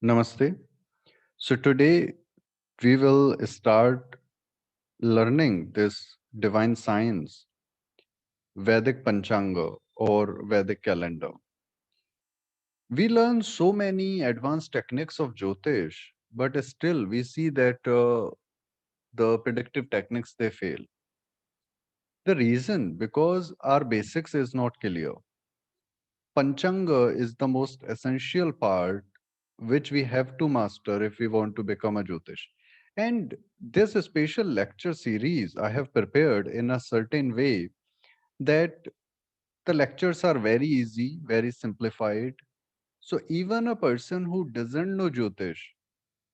Namaste. So today we will start learning this divine science, Vedic Panchanga or Vedic calendar. We learn so many advanced techniques of Jyotish, but still we see that the predictive techniques they fail. The reason because our basics is not clear. Panchanga is the most essential part which we have to master if we want to become a Jyotish. And this special lecture series I have prepared in a certain way that the lectures are very easy, very simplified. So even a person who doesn't know Jyotish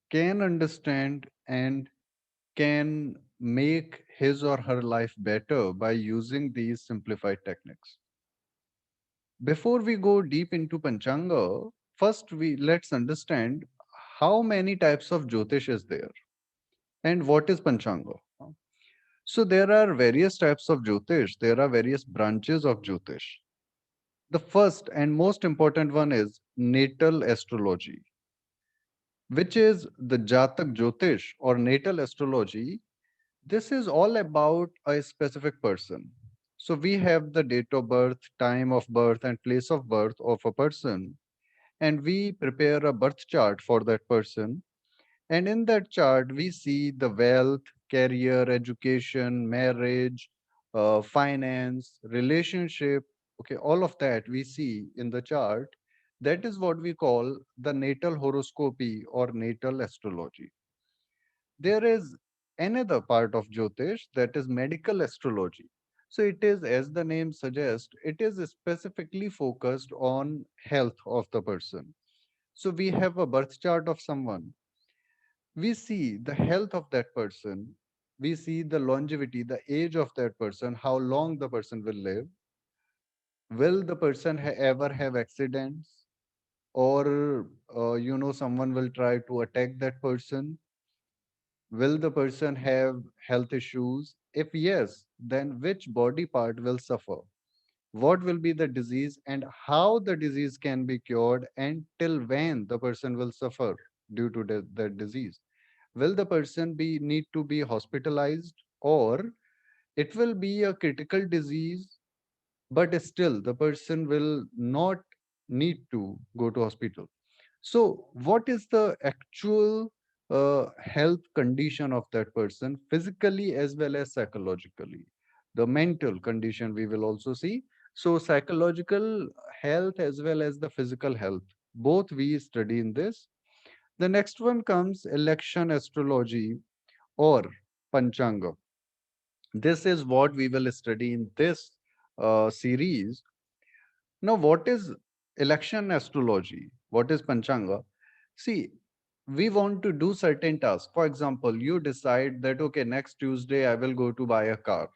can understand and can make his or her life better by using these simplified techniques. Before we go deep into Panchanga, first we let's understand how many types of Jyotish is there and what is Panchanga. So there are various types of Jyotish. There are various branches of Jyotish. The first and most important one is natal astrology, which is the Jatak Jyotish or natal astrology. This is all about a specific person. So we have the date of birth, time of birth, and place of birth of a person, and we prepare a birth chart for that person. And in that chart, we see the wealth, career, education, marriage, finance, relationship. Okay, all of that we see in the chart. That is what we call the natal horoscopy or natal astrology. There is another part of Jyotish that is medical astrology. So it is, as the name suggests, it is specifically focused on health of the person. So we have a birth chart of someone. We see the health of that person. We see the longevity, the age of that person, how long the person will live. Will the person ever have accidents? Or, someone will try to attack that person? Will the person have health issues? If yes, then which body part will suffer? What will be the disease and how the disease can be cured and till when the person will suffer due to that disease? Will the person be need to be hospitalized or it will be a critical disease but still the person will not need to go to hospital? So what is the actual health condition of that person physically as well as psychologically? The mental condition we will also see. So psychological health as well as the physical health, both we study in this. The next one comes election astrology or Panchanga. This is what we will study in this series. Now, what is election astrology? What is Panchanga? See, we want to do certain tasks. For example, you decide that, okay, next Tuesday I will go to buy a car.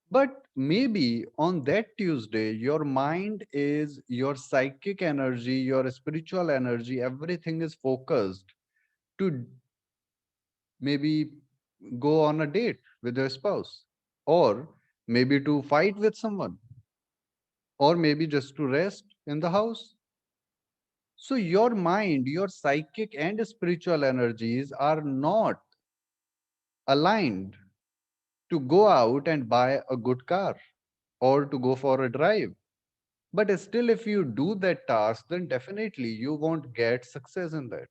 But maybe on that Tuesday, your mind is, your psychic energy, your spiritual energy, everything is focused to maybe go on a date with your spouse, or maybe to fight with someone, or maybe just to rest in the house. So your mind, your psychic and spiritual energies are not aligned to go out and buy a good car or to go for a drive. But still, if you do that task, then definitely you won't get success in that.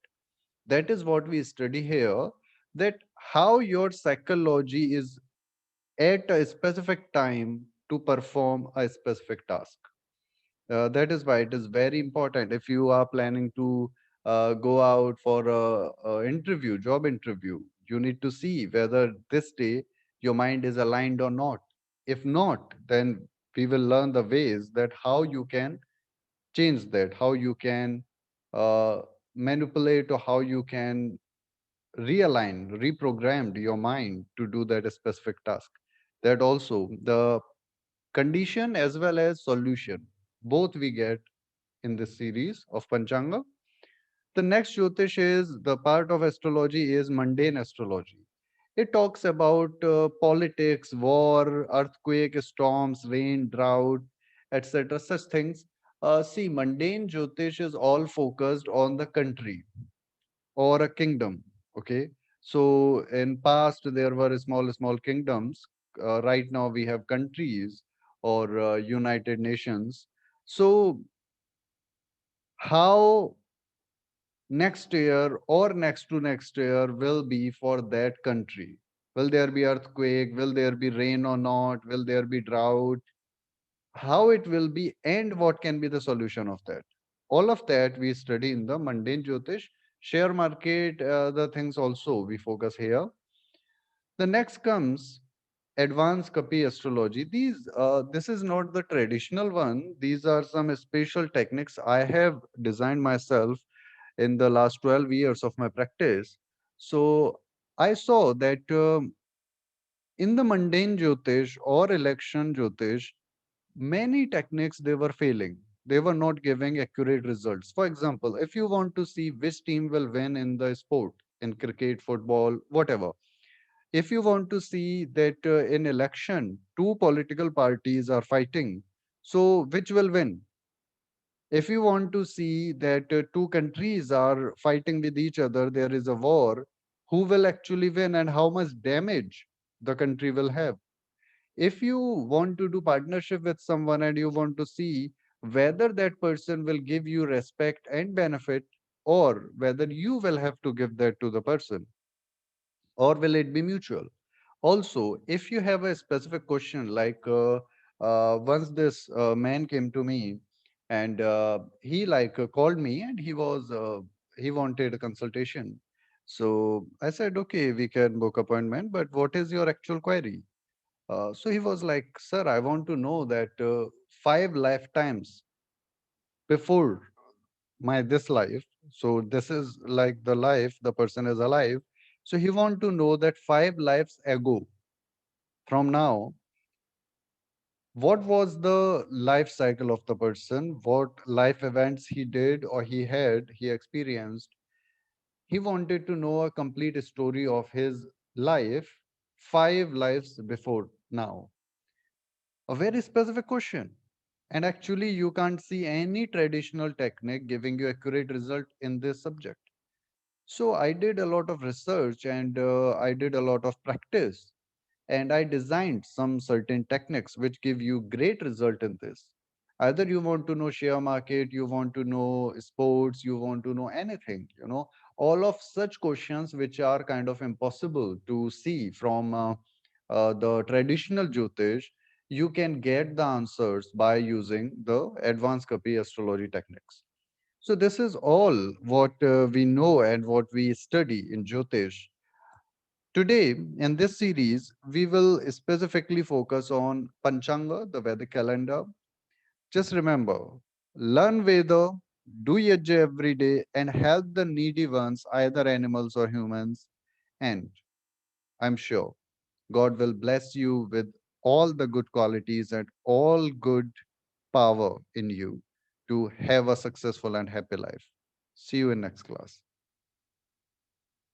That is what we study here, that how your psychology is at a specific time to perform a specific task. That is why it is very important if you are planning to go out for a interview, job interview, you need to see whether this day your mind is aligned or not. If not, then we will learn the ways that how you can change that, how you can uh, manipulate or how you can realign, reprogrammed your mind to do that specific task. That also the condition as well as solution, both we get in this series of Panchanga. The next Jyotish is the part of astrology is mundane astrology. It talks about politics, war, earthquake, storms, rain, drought, etc. Such things. See, mundane Jyotish is all focused on the country or a kingdom. Okay. So in past there were small kingdoms. Right now we have countries or United Nations. So how next year or next to next year will be for that country? Will there be earthquake? Will there be rain or not? Will there be drought? How it will be and what can be the solution of that? All of that we study in the mundane Jyotish. Share market, the things also we focus here. The next comes advanced Kapi astrology. This is not the traditional one. These are some special techniques I have designed myself in the last 12 years of my practice. So I saw that in the mundane Jyotish or election Jyotish, many techniques they were failing. They were not giving accurate results. For example, if you want to see which team will win in the sport, in cricket, football, whatever, if you want to see that in election, two political parties are fighting, so which will win? If you want to see that two countries are fighting with each other, there is a war, who will actually win and how much damage the country will have? If you want to do partnership with someone and you want to see whether that person will give you respect and benefit, or whether you will have to give that to the person, or will it be mutual? Also, if you have a specific question, like once this man came to me and he called me and he wanted a consultation. So I said, okay, we can book appointment, but what is your actual query? So he was like, sir, I want to know that 5 lifetimes before my this life. So this is like the life the person is alive. So he want to know that 5 lives ago from now, what was the life cycle of the person, what life events he did or he experienced. He wanted to know a complete story of his life 5 lives before now. A very specific question. And actually, you can't see any traditional technique giving you accurate result in this subject. So I did a lot of research and I did a lot of practice and I designed some certain techniques which give you great result in this. Either you want to know share market, you want to know sports, you want to know anything, all of such questions which are kind of impossible to see from the traditional Jyotish, you can get the answers by using the advanced Kapi astrology techniques. So this is all what we know and what we study in Jyotish. Today, in this series, we will specifically focus on Panchanga, the Vedic calendar. Just remember, learn Veda, do yajna every day, and help the needy ones, either animals or humans. And I'm sure God will bless you with all the good qualities and all good power in you to have a successful and happy life. See you in next class.